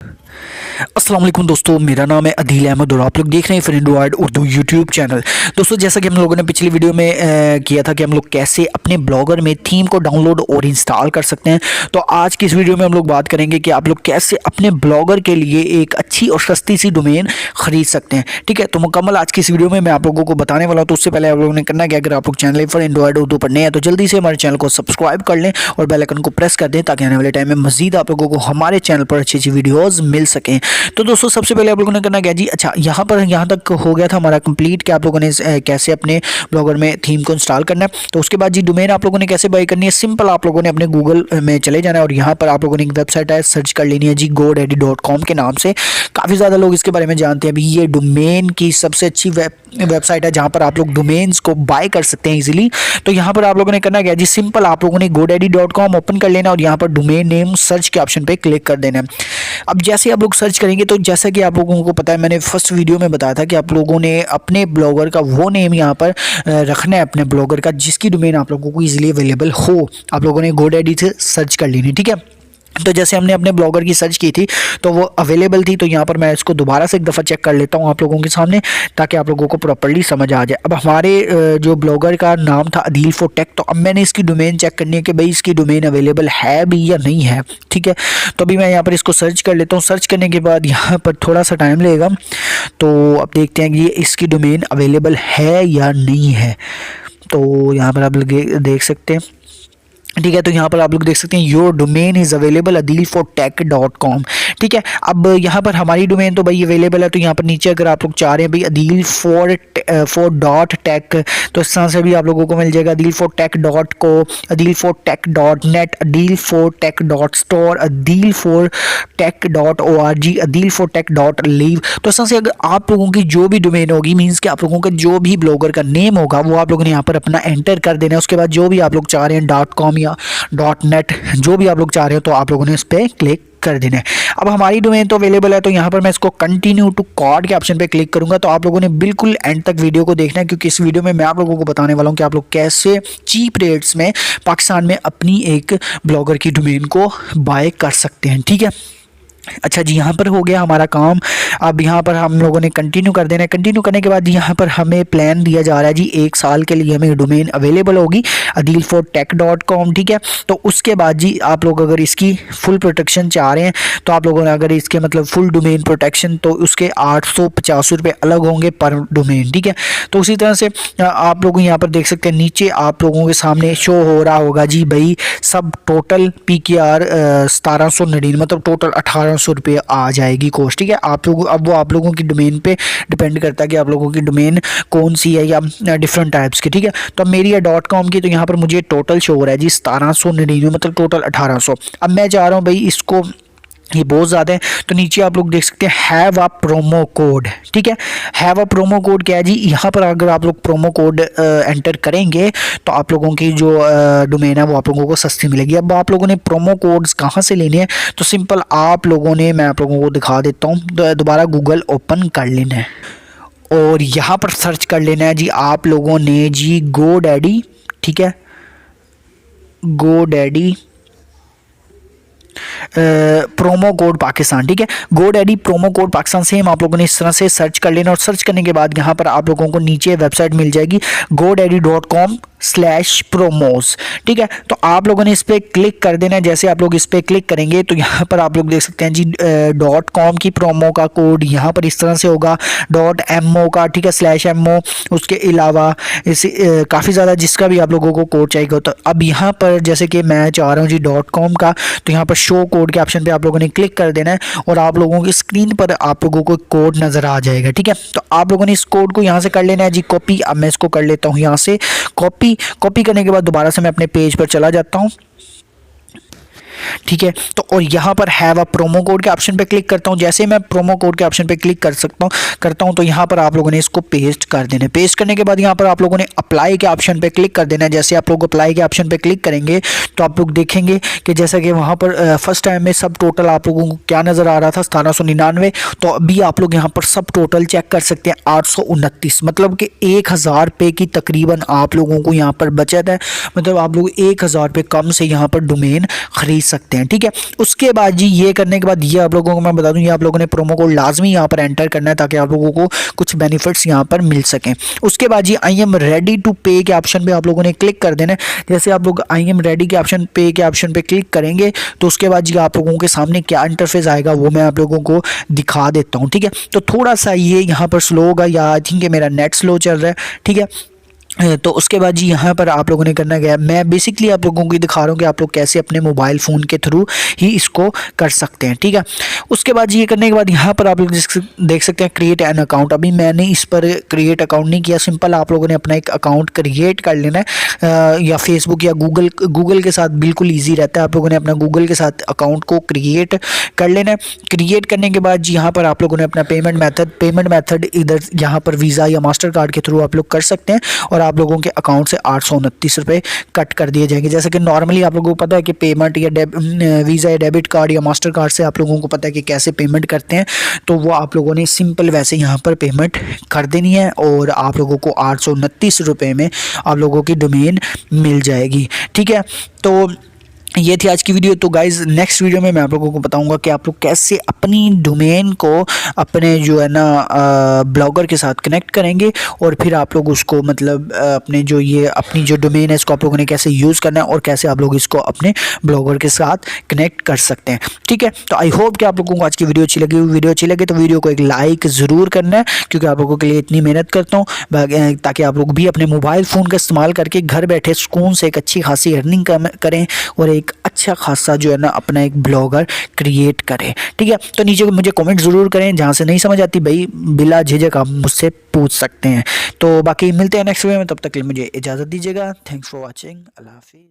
अस्सलाम वालेकुम दोस्तों, मेरा नाम है अदील अहमद और आप लोग देख रहे हैं फिर एंड्रॉयड उर्दू यूट्यूब चैनल। दोस्तों, जैसा कि हम लोगों ने पिछली वीडियो में किया था कि हम लोग कैसे अपने ब्लॉगर में थीम को डाउनलोड और इंस्टॉल कर सकते हैं, तो आज की इस वीडियो में हम लोग बात करेंगे कि आप लोग कैसे अपने ब्लॉगर के लिए एक अच्छी और सस्ती सी डोमेन खरीद सकते हैं। ठीक है, तो मुकम्मल आज की इस वीडियो में मैं आप लोगों को बताने वाला हूँ। तो उससे पहले आप लोगों ने करना क्या, अगर आप लोग चैनल फॉर एंड्रॉयड उर्दू पर नए हैं तो जल्दी से हमारे चैनल को सब्सक्राइब कर लें और बेल आइकन को प्रेस कर दें ताकि आने वाले टाइम में मजीद आप लोगों को हमारे चैनल पर अच्छी अच्छी वीडियोज़ मिल सकें। तो दोस्तों, सबसे पहले आप लोगों ने करना क्या जी, अच्छा यहाँ तक हो गया था हमारा कंप्लीट कि आप लोगों ने कैसे अपने ब्लॉगर में थीम को इंस्टॉल करना है। तो उसके बाद जी डोमेन आप लोगों ने कैसे बाय करनी है, सिंपल आप लोगों ने अपने गूगल में चले जाना है और यहाँ पर आप लोगों ने एक वेबसाइट है सर्च कर लेनी है जी, godaddy.com के नाम से। काफ़ी ज़्यादा लोग इसके बारे में जानते हैं। अभी ये डोमेन की सबसे अच्छी वेबसाइट है जहाँ पर आप लोग डोमेन्स को बाय कर सकते हैं इजीली। तो यहाँ पर आप लोगों ने करना क्या जी, सिंपल आप लोगों ने godaddy.com ओपन कर लेना और यहाँ पर डोमेन नेम सर्च के ऑप्शन पे क्लिक कर देना है। अब जैसे आप लोग सर्च करेंगे तो जैसा कि आप लोगों को पता है, मैंने फर्स्ट वीडियो में बताया था कि आप लोगों ने अपने ब्लॉगर का वो नेम यहाँ पर रखना है अपने ब्लॉगर का जिसकी डोमेन आप लोगों को इजीली अवेलेबल हो। आप लोगों ने godaddy से सर्च कर लेनी, ठीक है। तो जैसे हमने अपने ब्लॉगर की सर्च की थी तो वो अवेलेबल थी, तो यहाँ पर मैं इसको दोबारा से एक दफ़ा चेक कर लेता हूँ आप लोगों के सामने ताकि आप लोगों को प्रॉपर्ली समझ आ जाए। अब हमारे जो ब्लॉगर का नाम था अदील फॉर टेक, तो अब मैंने इसकी डोमेन चेक करनी है कि भाई इसकी डोमेन अवेलेबल है भी या नहीं है, ठीक है। तो अभी मैं यहाँ पर इसको सर्च कर लेता हूँ। सर्च करने के बाद यहाँ पर थोड़ा सा टाइम लगेगा, तो अब देखते हैं कि ये इसकी डोमेन अवेलेबल है या नहीं है। तो यहाँ पर आप लोग देख सकते हैं, ठीक है। तो यहाँ पर आप लोग देख सकते हैं your domain is available adil4tech.com, ठीक है। अब यहाँ पर हमारी डोमेन तो भाई अवेलेबल है, तो यहाँ पर नीचे अगर आप लोग चाह रहे हैं भाई adil4tech, तो इस तरह से भी आप लोगों को मिल जाएगा adil4tech.co, adil4tech.net, adil4tech.store, adil4tech.org, adil4tech.live। तो इस तरह से अगर आप लोगों की जो भी डोमेन होगी, मीन्स कि आप लोगों का जो भी ब्लॉगर का नेम होगा वो आप लोगों ने यहाँ पर अपना एंटर कर देना है। उसके बाद जो भी आप लोग चाह रहे हैं .com या .net, जो भी आप लोग चाह रहे हो तो आप लोगों ने इस पर क्लिक कर देना है। अब हमारी डोमेन तो अवेलेबल है, तो यहाँ पर मैं इसको कंटिन्यू टू कार्ड के ऑप्शन पे क्लिक करूंगा। तो आप लोगों ने बिल्कुल एंड तक वीडियो को देखना है क्योंकि इस वीडियो में मैं आप लोगों को बताने वाला हूँ कि आप लोग कैसे चीप रेट्स में पाकिस्तान में अपनी एक ब्लॉगर की डोमेन को बाय कर सकते हैं, ठीक है। अच्छा जी, यहाँ पर हो गया हमारा काम। अब यहाँ पर हम लोगों ने कंटिन्यू कर देना है। कंटिन्यू करने के बाद यहाँ पर हमें प्लान दिया जा रहा है जी 1 साल के लिए हमें डोमेन अवेलेबल होगी adil4tech.com, ठीक है। तो उसके बाद जी आप लोग अगर इसकी फुल प्रोटेक्शन चाह रहे हैं तो आप लोगों ने अगर इसके मतलब फुल डोमेन प्रोटेक्शन, तो उसके 850 रुपये अलग होंगे पर डोमेन, ठीक है। तो उसी तरह से आप लोग यहाँ पर देख सकते हैं नीचे आप लोगों के सामने शो हो रहा होगा जी भाई सब टोटल PKR 1799, मतलब टोटल 1800 रुपये आ जाएगी कॉस्ट, ठीक है। आप लोग अब वो आप लोगों की डोमेन पे डिपेंड करता है कि आप लोगों की डोमेन कौन सी है या डिफरेंट टाइप्स की, ठीक है। तो मेरी है .com की, तो यहाँ पर मुझे टोटल शो हो रहा है जी 1799, मतलब टोटल 1800। अब मैं चाह रहा हूँ भाई इसको, ये बहुत ज़्यादा है, तो नीचे आप लोग देख सकते हैं हैव अ प्रोमो कोड, ठीक है। हैव अ प्रोमो कोड क्या है जी, यहाँ पर अगर आप लोग प्रोमो कोड एंटर करेंगे तो आप लोगों की जो डोमेन है वो आप लोगों को सस्ती मिलेगी। अब आप लोगों ने प्रोमो कोड्स कहाँ से लेने हैं, तो सिंपल आप लोगों ने, मैं आप लोगों को दिखा देता हूँ, दोबारा गूगल ओपन कर लेना है और यहाँ पर सर्च कर लेना है जी आप लोगों ने जी godaddy, ठीक है, godaddy प्रोमो कोड पाकिस्तान, ठीक है। godaddy promo code Pakistan, same आप लोगों ने इस तरह से सर्च कर लेना और सर्च करने के बाद यहाँ पर आप लोगों को नीचे वेबसाइट मिल जाएगी godaddy.com/promos, ठीक है। तो आप लोगों ने इस पर क्लिक कर देना है। जैसे आप लोग इस पर क्लिक करेंगे तो यहाँ पर आप लोग देख सकते हैं जी .com की प्रोमो का कोड यहाँ पर इस तरह से होगा, .mo का, ठीक है, /mo। उसके अलावा इस काफ़ी ज़्यादा जिसका भी आप लोगों को कोड चाहिए। तो अब यहाँ पर जैसे कि मैं चाह रहा हूँ जी .com का, तो यहाँ पर शो कोड के ऑप्शन पे आप लोगों ने क्लिक कर देना है और आप लोगों की स्क्रीन पर आप लोगों को कोड नज़र आ जाएगा, ठीक है। तो आप लोगों ने इस कोड को यहाँ से कर लेना है जी कॉपी। अब मैं इसको कर लेता हूँ यहाँ से कॉपी करने के बाद दोबारा से मैं अपने पेज पर चला जाता हूँ, ठीक है। तो और यहाँ पर हैव अ प्रोमो कोड के ऑप्शन पे क्लिक करता हूँ। जैसे मैं प्रोमो कोड के ऑप्शन पे क्लिक करता हूँ तो यहाँ पर आप लोगों ने इसको पेस्ट कर देना है। पेस्ट करने के बाद यहाँ पर आप लोगों ने अप्लाई के ऑप्शन पे क्लिक कर देना है। जैसे आप लोग अप्लाई के ऑप्शन पे क्लिक करेंगे तो आप लोग देखेंगे कि जैसा कि वहाँ पर फर्स्ट टाइम में सब टोटल आप लोगों को क्या नज़र आ रहा था 1799, तो अभी आप लोग यहाँ पर सब टोटल चेक कर सकते हैं 829, मतलब कि 1000 रुपये की तकरीबन आप लोगों को यहाँ पर बचत है। मतलब आप लोग 1000 रुपये कम से यहाँ पर डोमेन खरीद सकते हैं। ठीक है, उसके बाद जी ये करने के बाद ये आप लोगों को मैं बता दूं, ये आप लोगों ने प्रोमो कोड लाजमी यहाँ पर एंटर करना है ताकि आप लोगों को कुछ बेनिफिट्स यहाँ पर मिल सकें। उसके बाद जी आई एम रेडी टू पे के ऑप्शन पे आप लोगों ने क्लिक कर देना है। जैसे आप लोग आई एम रेडी के ऑप्शन पे क्लिक करेंगे तो उसके बाद जी आप लोगों के सामने क्या इंटरफेस आएगा वो मैं आप लोगों को दिखा देता हूँ। ठीक है, तो थोड़ा सा ये यहाँ पर स्लो होगा, या आई थिंक मेरा नेट स्लो चल रहा है। ठीक है, तो उसके बाद जी यहाँ पर आप लोगों ने करना क्या है, मैं बेसिकली आप लोगों को दिखा रहा हूँ कि आप लोग कैसे अपने मोबाइल फ़ोन के थ्रू ही इसको कर सकते हैं। ठीक है, उसके बाद जी ये करने के बाद यहाँ पर आप लोग देख सकते हैं क्रिएट एन अकाउंट। अभी मैंने इस पर क्रिएट अकाउंट नहीं किया, सिंपल आप लोगों ने अपना एक अकाउंट क्रिएट कर लेना है, या फेसबुक या गूगल के साथ बिल्कुल ईजी रहता है। आप लोगों ने अपना गूगल के साथ अकाउंट को क्रिएट कर लेना है। क्रिएट करने के बाद जी यहाँ पर आप लोगों ने अपना पेमेंट मेथड इधर यहाँ पर वीज़ा या मास्टर कार्ड के थ्रू आप लोग कर सकते हैं, और आप लोगों के अकाउंट से 829 रुपये कट कर दिए जाएंगे। जैसे कि नॉर्मली आप लोगों को पता है कि पेमेंट या वीज़ा या डेबिट कार्ड या मास्टर कार्ड से आप लोगों को पता है कि कैसे पेमेंट करते हैं, तो वो आप लोगों ने सिंपल वैसे यहाँ पर पेमेंट कर देनी है और आप लोगों को 829 रुपये में आप लोगों की डोमेन मिल जाएगी। ठीक है, तो ये थी आज की वीडियो। तो गाइज़ नेक्स्ट वीडियो में मैं आप लोगों को बताऊंगा कि आप लोग कैसे अपनी डोमेन को अपने जो है ना ब्लॉगर के साथ कनेक्ट करेंगे, और फिर आप लोग उसको मतलब अपने जो ये अपनी जो डोमेन है इसको आप लोगों ने कैसे यूज़ करना है और कैसे आप लोग इसको अपने ब्लॉगर के साथ कनेक्ट कर सकते हैं। ठीक है, तो आई होप कि आप लोगों को आज की वीडियो अच्छी लगी। वीडियो अच्छी लगे तो वीडियो को एक लाइक ज़रूर करना है, क्योंकि आप लोगों के लिए इतनी मेहनत करता हूँ ताकि आप लोग भी अपने मोबाइल फ़ोन का इस्तेमाल करके घर बैठे सुकून से एक अच्छी खासी अर्निंग करें और एक अच्छा खासा जो है ना अपना एक ब्लॉगर क्रिएट करें। ठीक है, तो नीचे मुझे कमेंट ज़रूर करें, जहाँ से नहीं समझ आती भाई बिला झिझक आप मुझसे पूछ सकते हैं। तो बाकी मिलते हैं नेक्स्ट वीडियो में, तब तक के लिए मुझे इजाज़त दीजिएगा। Thanks for watching. अल्लाह हाफिज़।